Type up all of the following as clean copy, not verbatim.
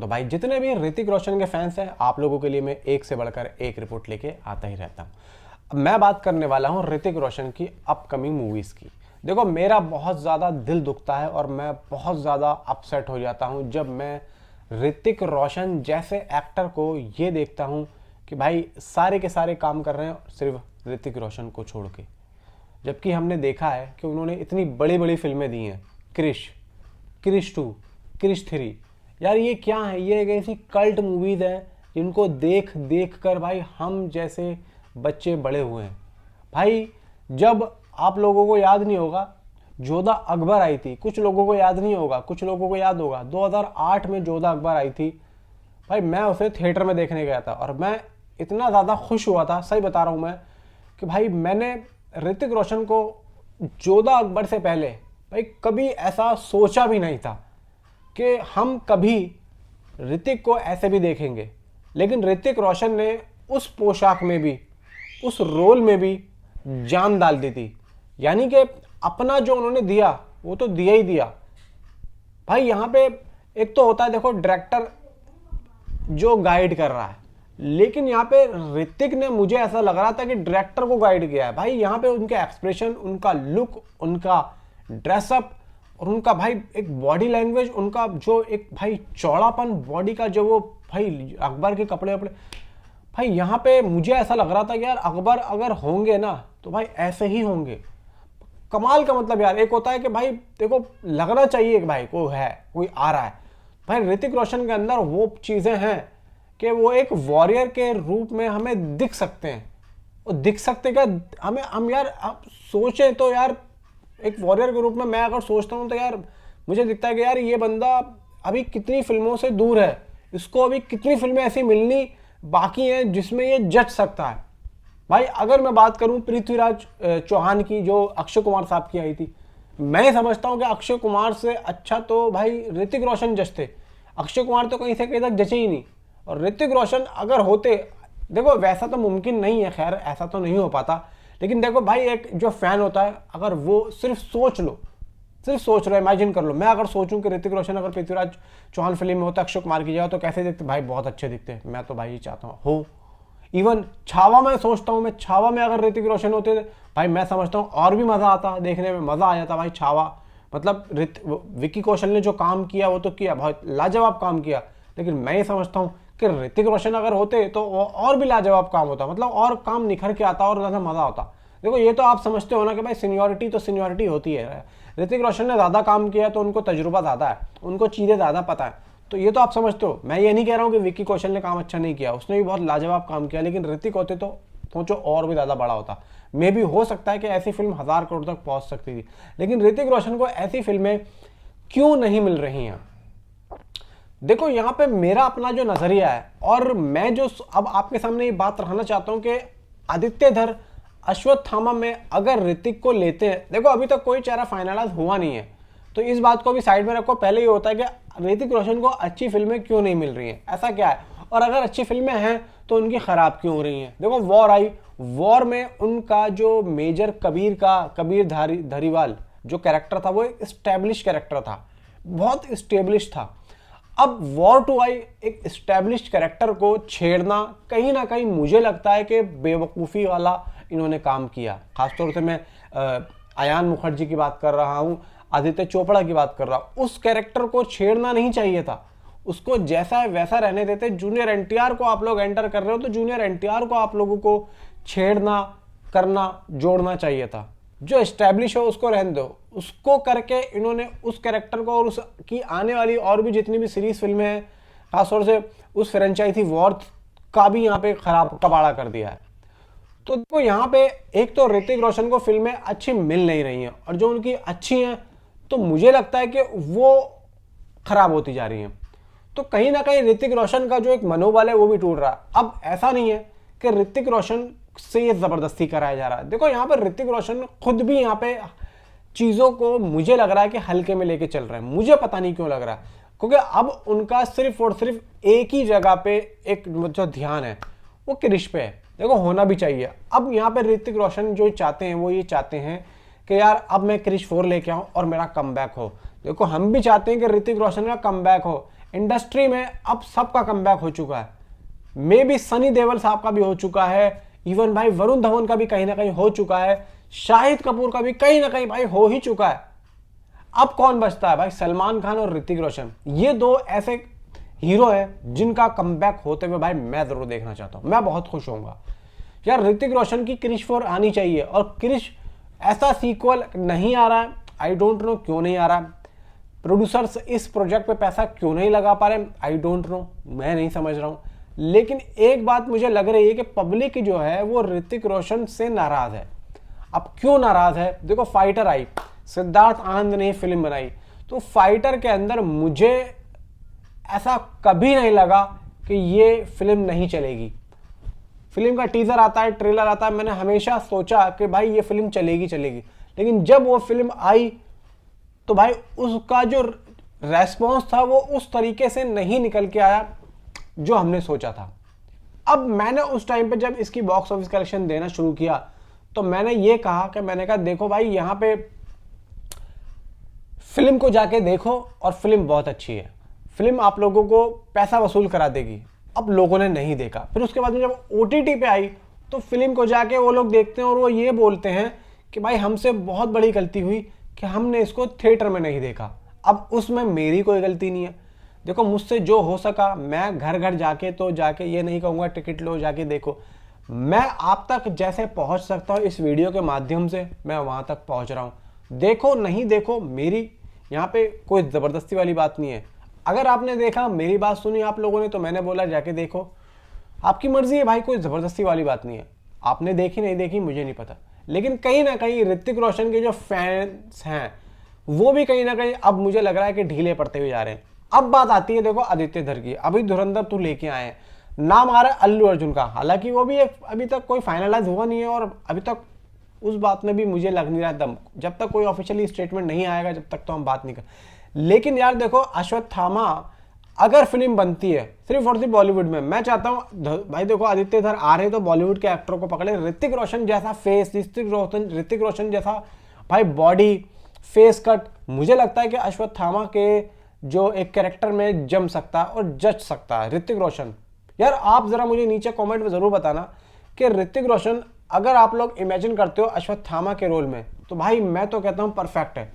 तो भाई जितने भी ऋतिक रोशन के फैंस हैं, आप लोगों के लिए मैं एक से बढ़कर एक रिपोर्ट लेके आता ही रहता हूँ। अब मैं बात करने वाला हूँ ऋतिक रोशन की अपकमिंग मूवीज़ की। देखो, मेरा बहुत ज़्यादा दिल दुखता है और मैं बहुत ज़्यादा अपसेट हो जाता हूँ जब मैं ऋतिक रोशन जैसे एक्टर को ये देखता हूँ कि भाई सारे के सारे काम कर रहे हैं सिर्फ ऋतिक रोशन को छोड़ के। जबकि हमने देखा है कि उन्होंने इतनी बड़ी बड़ी फिल्में दी हैं, क्रिश 2, क्रिश 3। यार ये क्या है, ये एक ऐसी कल्ट मूवीज़ हैं जिनको देख देख कर भाई हम जैसे बच्चे बड़े हुए हैं। भाई जब आप लोगों को याद नहीं होगा, जोधा अकबर आई थी, कुछ लोगों को याद नहीं होगा, कुछ लोगों को याद होगा, 2008 में जोधा अकबर आई थी। भाई मैं उसे थिएटर में देखने गया था और मैं इतना ज़्यादा खुश हुआ था, सही बता रहा हूँ मैं, कि भाई मैंने ऋतिक रोशन को जोधा अकबर से पहले भाई कभी ऐसा सोचा भी नहीं था कि हम कभी ऋतिक को ऐसे भी देखेंगे। लेकिन ऋतिक रोशन ने उस पोशाक में भी, उस रोल में भी जान डाल दी थी। यानी कि अपना जो उन्होंने दिया वो तो दिया ही दिया। भाई यहाँ पे एक तो होता है, देखो, डायरेक्टर जो गाइड कर रहा है, लेकिन यहाँ पे ऋतिक ने, मुझे ऐसा लग रहा था कि डायरेक्टर को गाइड किया है। भाई यहाँ पे उनके एक्सप्रेशन, उनका लुक, उनका ड्रेसअप और उनका भाई एक बॉडी लैंग्वेज, उनका जो एक भाई चौड़ापन बॉडी का, जो वो भाई अकबर के कपड़े वपड़े, भाई यहाँ पे मुझे ऐसा लग रहा था कि यार अकबर अगर होंगे ना तो भाई ऐसे ही होंगे। कमाल का मतलब यार, एक होता है कि भाई देखो लगना चाहिए कि भाई कोई आ रहा है। भाई ऋतिक रोशन के अंदर वो चीज़ें हैं कि वो एक वॉरियर के रूप में हमें दिख सकते हैं। और दिख सकते क्या, हम यार आप सोचें तो यार, एक वॉरियर के रूप में मैं अगर सोचता हूँ तो यार मुझे दिखता है कि यार ये बंदा अभी कितनी फिल्मों से दूर है, इसको अभी कितनी फिल्में ऐसी मिलनी बाकी हैं जिसमें ये जच सकता है। भाई अगर मैं बात करूं पृथ्वीराज चौहान की, जो अक्षय कुमार साहब की आई थी, मैं समझता हूं कि अक्षय कुमार से अच्छा तो भाई ऋतिक रोशन जचते। अक्षय कुमार तो कहीं से कहीं तक जचे ही नहीं, और ऋतिक रोशन अगर होते, देखो वैसा तो मुमकिन नहीं है, खैर ऐसा तो नहीं हो पाता, लेकिन देखो भाई एक जो फैन होता है, अगर वो सिर्फ सोच लो, इमेजिन कर लो, मैं अगर सोचूं कि ऋतिक रोशन अगर पृथ्वीराज चौहान फिल्म में होता अक्षय कुमार की जगह, तो कैसे दिखते भाई? बहुत अच्छे दिखते। मैं तो भाई ये चाहता हूँ हो। इवन छावा में सोचता हूँ, मैं छावा में अगर ऋतिक रोशन होते भाई, मैं समझता हूँ और भी मज़ा आता, देखने में मज़ा आ जाता भाई। छावा मतलब विक्की कौशल ने जो काम किया वो तो किया, बहुत लाजवाब काम किया, लेकिन मैं ये समझता हूँ कि ऋतिक रोशन अगर होते तो और भी लाजवाब काम होता, मतलब और काम निखर के आता और ज़्यादा मज़ा होता। देखो ये तो आप समझते हो ना कि भाई सीनियरिटी तो सीनियरिटी होती है। ऋतिक रोशन ने ज़्यादा काम किया तो उनको तजुर्बा ज़्यादा है, उनको चीज़ें ज़्यादा पता है, तो ये तो आप समझते हो। मैं ये नहीं कह रहा हूँ कि विक्की कौशल ने काम अच्छा नहीं किया, उसने भी बहुत लाजवाब काम किया, लेकिन ऋतिक होते तो सोचो और भी ज़्यादा बड़ा होता। मे भी हो सकता है कि ऐसी फिल्म 1000 करोड़ तक पहुँच सकती थी, लेकिन ऋतिक रोशन को ऐसी फिल्में क्यों नहीं मिल रही हैं? देखो यहाँ पे मेरा अपना जो नज़रिया है, और मैं जो अब आपके सामने ये बात रखना चाहता हूँ कि आदित्यधर अश्वत्थामा में अगर ऋतिक को लेते हैं, देखो अभी तक कोई चेहरा फाइनलाइज हुआ नहीं है, तो इस बात को भी साइड में रखो। पहले ये होता है कि ऋतिक रोशन को अच्छी फिल्में क्यों नहीं मिल रही हैं, ऐसा क्या है, और अगर अच्छी फिल्में हैं तो उनकी खराब क्यों हो रही हैं? देखो वॉर आई, वॉर में उनका जो मेजर कबीर धारीवाल जो कैरेक्टर था, वो एक स्टैब्लिश कैरेक्टर था, बहुत स्टेब्लिश था। अब वॉर 2 आई, एक स्टैब्लिश्ड कैरेक्टर को छेड़ना कहीं ना कहीं मुझे लगता है कि बेवकूफ़ी वाला इन्होंने काम किया। खासतौर से मैं अयान मुखर्जी की बात कर रहा हूँ, आदित्य चोपड़ा की बात कर रहा हूँ। उस कैरेक्टर को छेड़ना नहीं चाहिए था, उसको जैसा है वैसा रहने देते। जूनियर एनटीआर को आप लोग एंटर कर रहे हो तो जूनियर एनटीआर को आप लोगों को छेड़ना, करना, जोड़ना चाहिए था। जो एस्टैब्लिश हो उसको रहने दो, उसको करके इन्होंने उस कैरेक्टर को और उसकी आने वाली और भी जितनी भी सीरीज फिल्में हैं, खासतौर से उस फ्रेंचाइजी वॉर का भी यहाँ पे खराब कबाड़ा कर दिया है। तो देखो यहाँ पे एक तो ऋतिक रोशन को फिल्में अच्छी मिल नहीं रही हैं, और जो उनकी अच्छी हैं तो मुझे लगता है कि वो खराब होती जा रही हैं। तो कहीं ना कहीं ऋतिक रोशन का जो एक मनोबल है वो भी टूट रहा है। अब ऐसा नहीं है कि ऋतिक रोशन से ये जबरदस्ती कराया जा रहा है। देखो यहाँ पर ऋतिक रोशन खुद भी यहाँ पे चीज़ों को मुझे लग रहा है कि हल्के में लेके चल रहे हैं। मुझे पता नहीं क्यों लग रहा है, क्योंकि अब उनका सिर्फ और सिर्फ एक ही जगह पे एक जो ध्यान है वो क्रिश पे है। देखो होना भी चाहिए। अब यहाँ पे ऋतिक रोशन जो चाहते हैं वो ये चाहते हैं कि यार अब मैं क्रिश 4 लेके आऊँ और मेरा कमबैक हो। देखो हम भी चाहते हैं कि ऋतिक रोशन का कमबैक हो, इंडस्ट्री में अब सबका कमबैक हो चुका है। मे बी सनी देओल साहब का भी हो चुका है, इवन भाई वरुण धवन का भी कहीं ना कहीं हो चुका है, शाहिद कपूर का भी कहीं ना कहीं भाई हो ही चुका है। अब कौन बचता है भाई? सलमान खान और ऋतिक रोशन, ये दो ऐसे हीरो हैं जिनका कमबैक होते हुए भाई मैं जरूर देखना चाहता हूं। मैं बहुत खुश होऊंगा यार। ऋतिक रोशन की क्रिश 4 आनी चाहिए, और क्रिश ऐसा सीक्वल नहीं आ रहा है। आई डोंट नो क्यों नहीं आ रहा। प्रोड्यूसर्स इस प्रोजेक्ट पे पैसा क्यों नहीं लगा पा रहे, आई डोंट नो, मैं नहीं समझ रहा हूं। लेकिन एक बात मुझे लग रही है कि पब्लिक जो है वो ऋतिक रोशन से नाराज है। अब क्यों नाराज है? देखो, फाइटर आई, सिद्धार्थ आनंद ने फिल्म बनाई, तो फाइटर के अंदर मुझे ऐसा कभी नहीं लगा कि ये फिल्म नहीं चलेगी। फिल्म का टीजर आता है, ट्रेलर आता है, मैंने हमेशा सोचा कि भाई ये फिल्म चलेगी चलेगी, लेकिन जब वो फिल्म आई तो भाई उसका जो रेस्पॉन्स था वो उस तरीके से नहीं निकल के आया जो हमने सोचा था। अब मैंने उस टाइम पे जब इसकी बॉक्स ऑफिस कलेक्शन देना शुरू किया तो मैंने ये कहा कि मैंने कहा देखो भाई, यहां पे फिल्म को जाके देखो और फिल्म बहुत अच्छी है, फिल्म आप लोगों को पैसा वसूल करा देगी। अब लोगों ने नहीं देखा। फिर उसके बाद में जब OTT पे आई तो फिल्म को जाके वो लोग देखते हैं और वो ये बोलते हैं कि भाई हमसे बहुत बड़ी गलती हुई कि हमने इसको थिएटर में नहीं देखा। अब उसमें मेरी कोई गलती नहीं है। देखो, मुझसे जो हो सका, मैं घर घर जाके ये नहीं कहूँगा टिकट लो जाके देखो। मैं आप तक जैसे पहुँच सकता हूँ इस वीडियो के माध्यम से, मैं वहाँ तक पहुँच रहा हूँ। देखो नहीं देखो, मेरी यहाँ पे कोई ज़बरदस्ती वाली बात नहीं है। अगर आपने देखा, मेरी बात सुनी आप लोगों ने, तो मैंने बोला जाके देखो, आपकी मर्जी है भाई, कोई ज़बरदस्ती वाली बात नहीं है। आपने देखी नहीं देखी मुझे नहीं पता, लेकिन कहीं ना कहीं ऋतिक रोशन के जो फैंस हैं वो भी कहीं ना कहीं अब मुझे लग रहा है कि ढीले पड़ते हुए जा रहे हैं। अब बात आती है देखो आदित्य धर की। अभी धुरंधर 2 लेके आए हैं, नाम आ रहा है अल्लू अर्जुन का, हालांकि वो भी अभी तक कोई फाइनलाइज हुआ नहीं है और अभी तक उस बात में भी मुझे लग नहीं रहा दम। जब तक कोई ऑफिशियली स्टेटमेंट नहीं आएगा जब तक तो हम बात नहीं कर। लेकिन यार देखो, अश्वत्थामा अगर फिल्म बनती है सिर्फ और सिर्फ बॉलीवुड में, मैं चाहता हूं भाई देखो, आदित्य धर आ रहे तो बॉलीवुड के एक्टरों को पकड़े, ऋतिक रोशन जैसा फेस, ऋतिक रोशन जैसा भाई बॉडी, फेस कट, मुझे लगता है कि अश्वत्थामा के जो एक कैरेक्टर में जम सकता है और जच सकता है ऋतिक रोशन। यार आप जरा मुझे नीचे कमेंट में जरूर बताना कि ऋतिक रोशन अगर आप लोग इमेजिन करते हो अश्वत्थामा के रोल में, तो भाई मैं तो कहता हूं परफेक्ट है।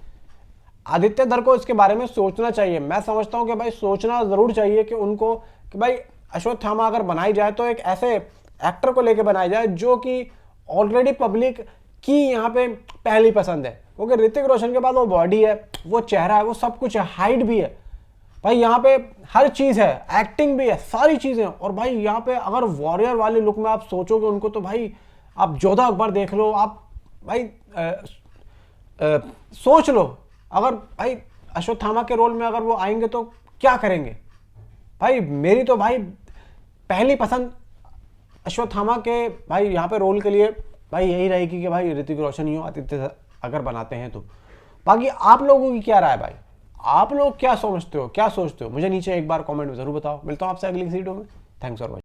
आदित्य धर को इसके बारे में सोचना चाहिए। मैं समझता हूं कि भाई सोचना जरूर चाहिए कि उनको, कि भाई अश्वत्थामा अगर बनाई जाए तो एक ऐसे एक्टर को लेके बनाई जाए जो कि ऑलरेडी पब्लिक की यहाँ पे पहली पसंद है, क्योंकि ऋतिक रोशन के पास वो बॉडी है, वो चेहरा है, वो सब कुछ है, हाइट भी है भाई, यहाँ पे हर चीज है, एक्टिंग भी है, सारी चीजें। और भाई यहाँ पे अगर वॉरियर वाले लुक में आप सोचोगे उनको, तो भाई आप जोधा अकबर देख लो, आप भाई सोच लो, अगर भाई अश्वत्थामा के रोल में अगर वो आएंगे तो क्या करेंगे। भाई मेरी तो भाई पहली पसंद अश्वत्थामा के भाई यहाँ पे रोल के लिए भाई यही रहेगी कि भाई ऋतिक रोशन ही हो, आदित्य अगर बनाते हैं तो। बाकी आप लोगों की क्या राय है भाई? आप लोग क्या समझते हो, क्या सोचते हो? मुझे नीचे एक बार कमेंट में जरूर बताओ। मिलता हूँ आपसे अगली वीडियो में। Thanks for watching.